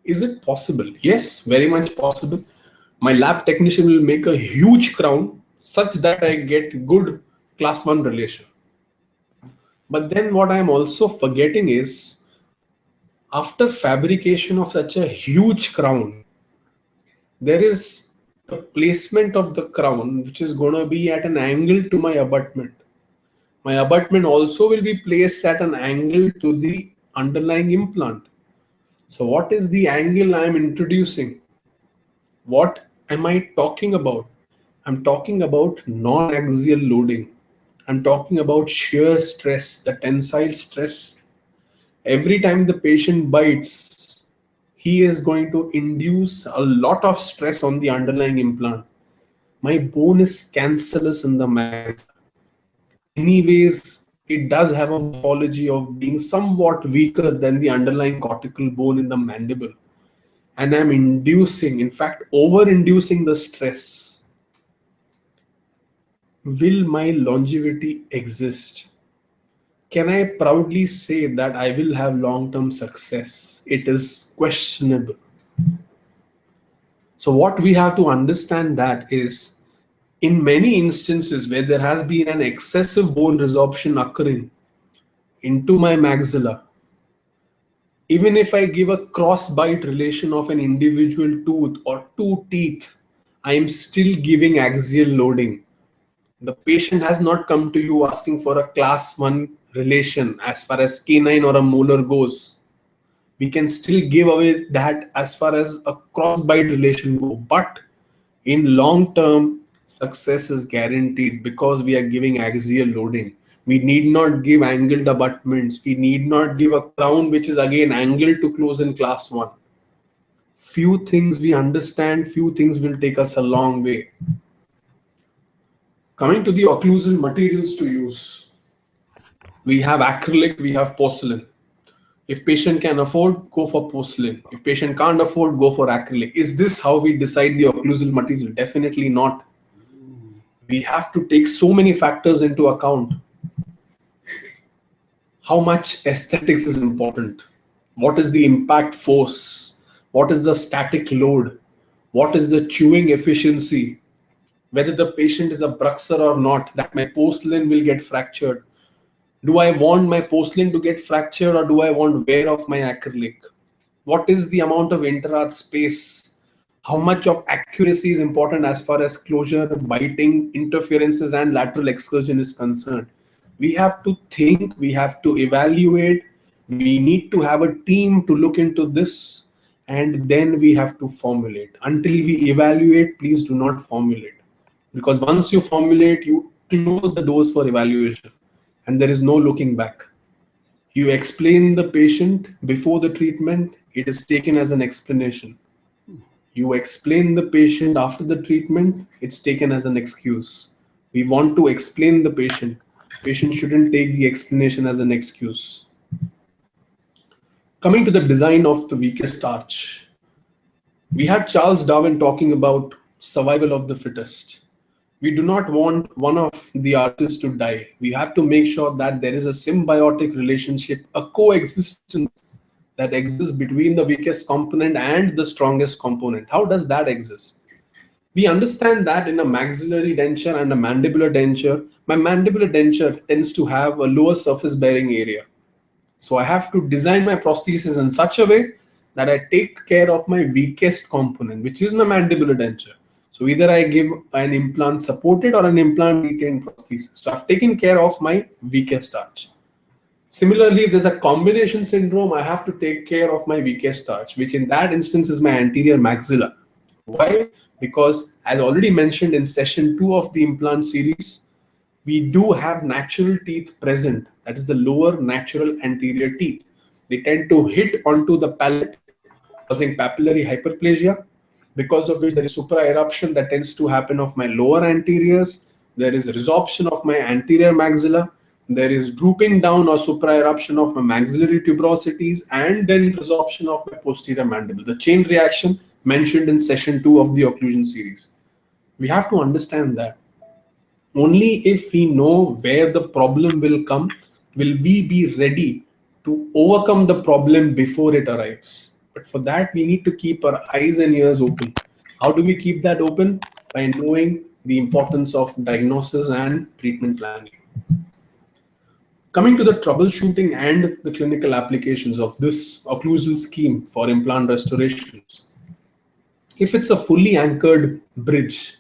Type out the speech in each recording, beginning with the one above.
Is it possible? Yes, very much possible. My lab technician will make a huge crown such that I get good class 1 relation. But then what I am also forgetting is, after fabrication of such a huge crown, there is the placement of the crown which is going to be at an angle to my abutment. My abutment also will be placed at an angle to the underlying implant. So what is the angle I am introducing? What am I talking about? I'm talking about non-axial loading. I'm talking about shear stress, the tensile stress. Every time the patient bites, he is going to induce a lot of stress on the underlying implant. My bone is cancellous in the maxilla. Anyways, it does have a morphology of being somewhat weaker than the underlying cortical bone in the mandible. And I'm inducing, in fact, over inducing the stress. Will my longevity exist? Can I proudly say that I will have long term success? It is questionable. So, what we have to understand that is, in many instances where there has been an excessive bone resorption occurring into my maxilla, even if I give a cross bite relation of an individual tooth or two teeth, I am still giving axial loading. The patient has not come to you asking for a class 1 relation as far as canine or a molar goes. We can still give away that as far as a cross bite relation go, but in long term, success is guaranteed because we are giving axial loading. We need not give angled abutments. We need not give a crown which is again angled to close in class 1. Few things we understand, few things will take us a long way. Coming to the occlusal materials to use, we have acrylic, we have porcelain. If patient can afford, go for porcelain. If patient can't afford, go for acrylic. Is this how we decide the occlusal material? Definitely not. We have to take so many factors into account. How much aesthetics is important? What is the impact force? What is the static load? What is the chewing efficiency? Whether the patient is a bruxer or not, that my porcelain will get fractured. Do I want my porcelain to get fractured, or do I want wear of my acrylic? What is the amount of interart space? How much of accuracy is important as far as closure, biting, interferences, and lateral excursion is concerned? We have to think, we have to evaluate, we need to have a team to look into this, and then we have to formulate. Until we evaluate, please do not formulate. Because once you formulate, you close the doors for evaluation, and there is no looking back. You explain the patient before the treatment, it is taken as an explanation. You explain the patient after the treatment, it's taken as an excuse. We want to explain the patient. Patient shouldn't take the explanation as an excuse. Coming to the design of the weakest arch, we had Charles Darwin talking about survival of the fittest. We do not want one of the arches to die. We have to make sure that there is a symbiotic relationship, a coexistence that exists between the weakest component and the strongest component. How does that exist? We understand that in a maxillary denture and a mandibular denture, my mandibular denture tends to have a lower surface bearing area. So I have to design my prosthesis in such a way that I take care of my weakest component, which is the mandibular denture. So either I give an implant supported or an implant retained prosthesis. So I've taken care of my weakest arch. Similarly, if there's a combination syndrome, I have to take care of my weakest arch, which in that instance is my anterior maxilla. Why? Because as already mentioned in session 2 of the implant series, we do have natural teeth present. That is the lower natural anterior teeth. They tend to hit onto the palate, causing papillary hyperplasia, because of which there is supraeruption that tends to happen of my lower anteriors. There is resorption of my anterior maxilla. There is drooping down or supraeruption of my maxillary tuberosities, and then resorption of my posterior mandible. The chain reaction mentioned in session 2 of the occlusion series. We have to understand that only if we know where the problem will come, will we be ready to overcome the problem before it arrives. But for that, we need to keep our eyes and ears open. How do we keep that open? By knowing the importance of diagnosis and treatment planning. Coming to the troubleshooting and the clinical applications of this occlusal scheme for implant restorations. If it's a fully anchored bridge,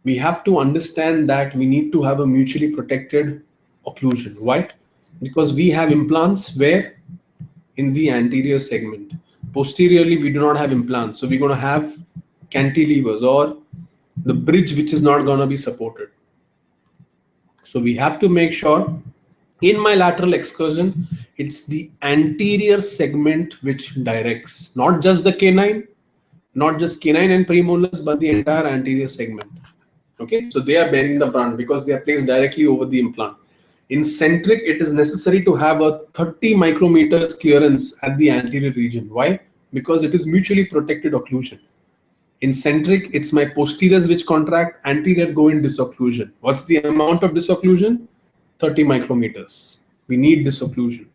we have to understand that we need to have a mutually protected occlusion. Why? Because we have implants where in the anterior segment. Posteriorly, we do not have implants. So we're going to have cantilevers or the bridge which is not going to be supported. So we have to make sure in my lateral excursion, it's the anterior segment which directs, not just the canine, not just canine and premolars, but the entire anterior segment. Okay, so they are bearing the brunt because they are placed directly over the implant. In centric, it is necessary to have a 30 micrometers clearance at the anterior region. Why? Because it is mutually protected occlusion. In centric, it's my posteriors which contract, anterior go in disocclusion. What's the amount of disocclusion? 30 micrometers. We need disocclusion.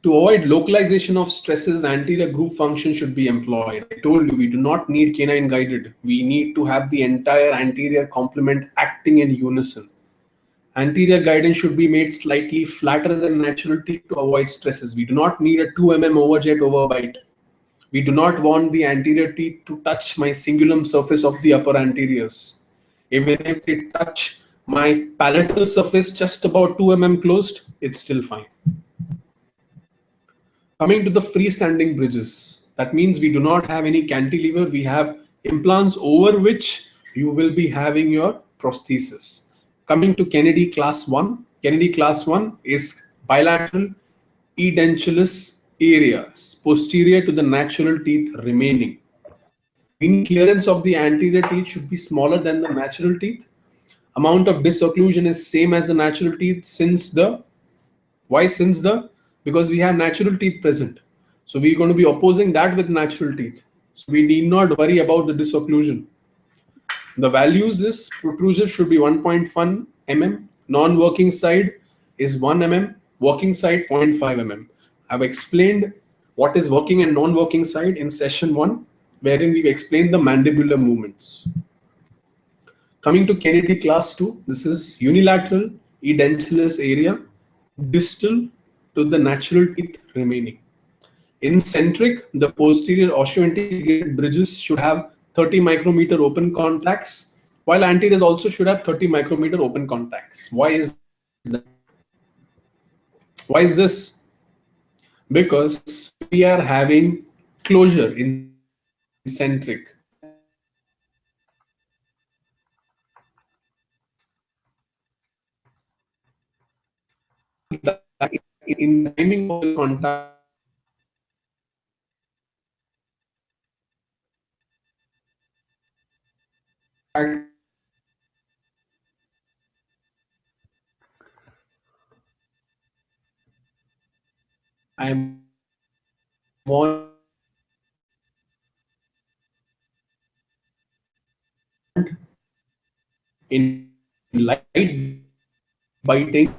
To avoid localization of stresses, anterior group function should be employed. I told you we do not need canine guided. We need to have the entire anterior complement acting in unison. Anterior guidance should be made slightly flatter than natural teeth to avoid stresses. We do not need a 2 mm overjet overbite. We do not want the anterior teeth to touch my cingulum surface of the upper anteriors. Even if they touch my palatal surface just about 2 mm closed, it's still fine. Coming to the freestanding bridges, that means we do not have any cantilever, we have implants over which you will be having your prosthesis. Coming to Kennedy class 1, Kennedy class 1 is bilateral edentulous areas posterior to the natural teeth remaining. Meaning clearance of the anterior teeth should be smaller than the natural teeth. Amount of disocclusion is same as the natural teeth since the why? Since the because we have natural teeth present. So we're going to be opposing that with natural teeth. So we need not worry about the disocclusion. The values is protrusive should be 1.1 mm, non-working side is 1 mm, working side 0.5 mm. I've explained what is working and non-working side in session 1, wherein we've explained the mandibular movements. Coming to Kennedy class 2, this is unilateral edentulous area distal to the natural teeth remaining. In centric, the posterior osseointegrated bridges should have 30 micrometer open contacts, while anteriors also should have 30 micrometer open contacts. Why is that? Why is this? Because we are having closure in centric. In the timing of the contact, I want in light biting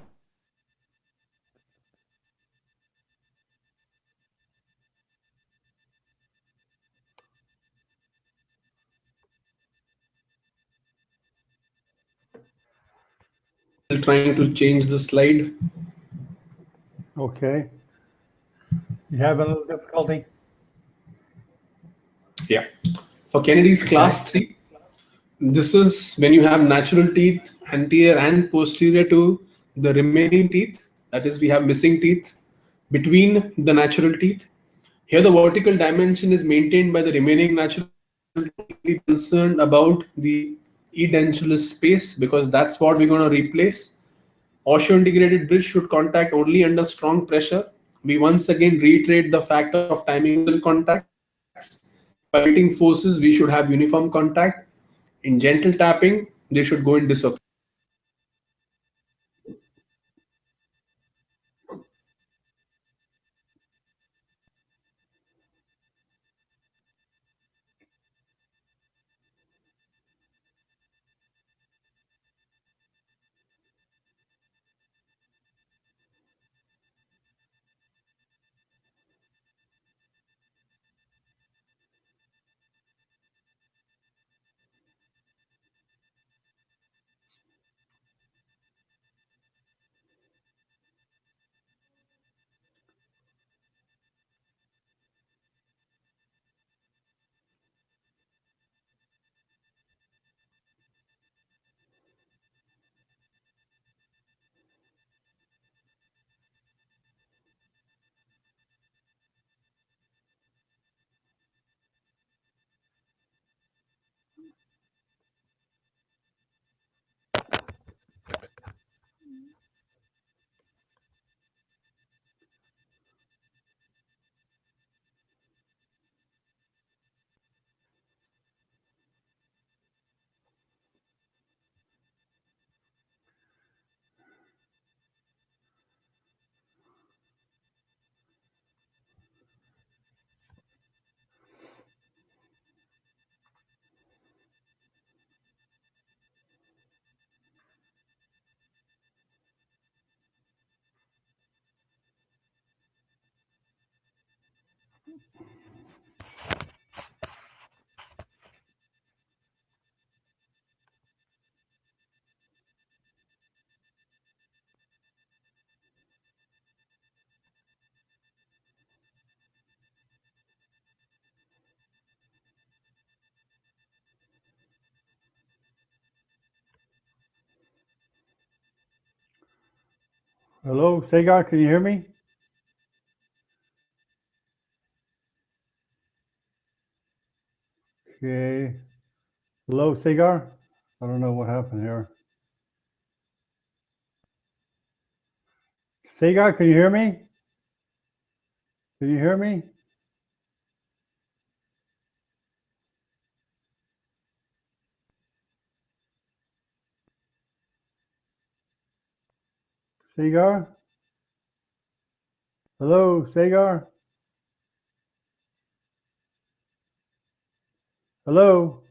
trying to change the slide. Okay. You have a little difficulty? Yeah. For Kennedy's class 3, this is when you have natural teeth anterior and posterior to the remaining teeth. That is, we have missing teeth between the natural teeth. Here, the vertical dimension is maintained by the remaining natural teeth. Concerned about the edentulous space because that's what we're going to replace. Osseointegrated bridge should contact only under strong pressure. We once again reiterate the fact of timing contacts. In biting forces, we should have uniform contact. In gentle tapping, they should go in disorder. Hello, Sagar, can you hear me? Okay. Hello, Sagar? I don't know what happened here. Sagar, can you hear me? Can you hear me? Sagar? Hello, Sagar? Hello?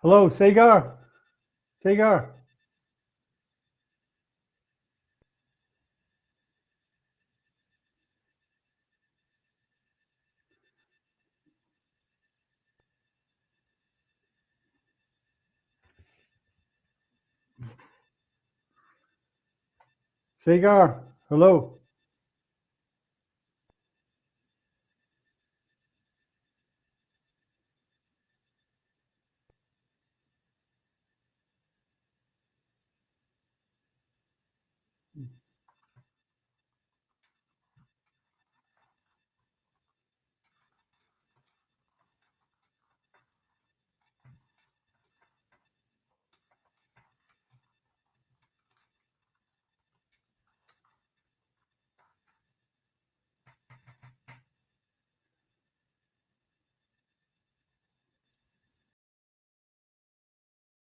Hello, Sagar? Sagar? Sagar? Hello?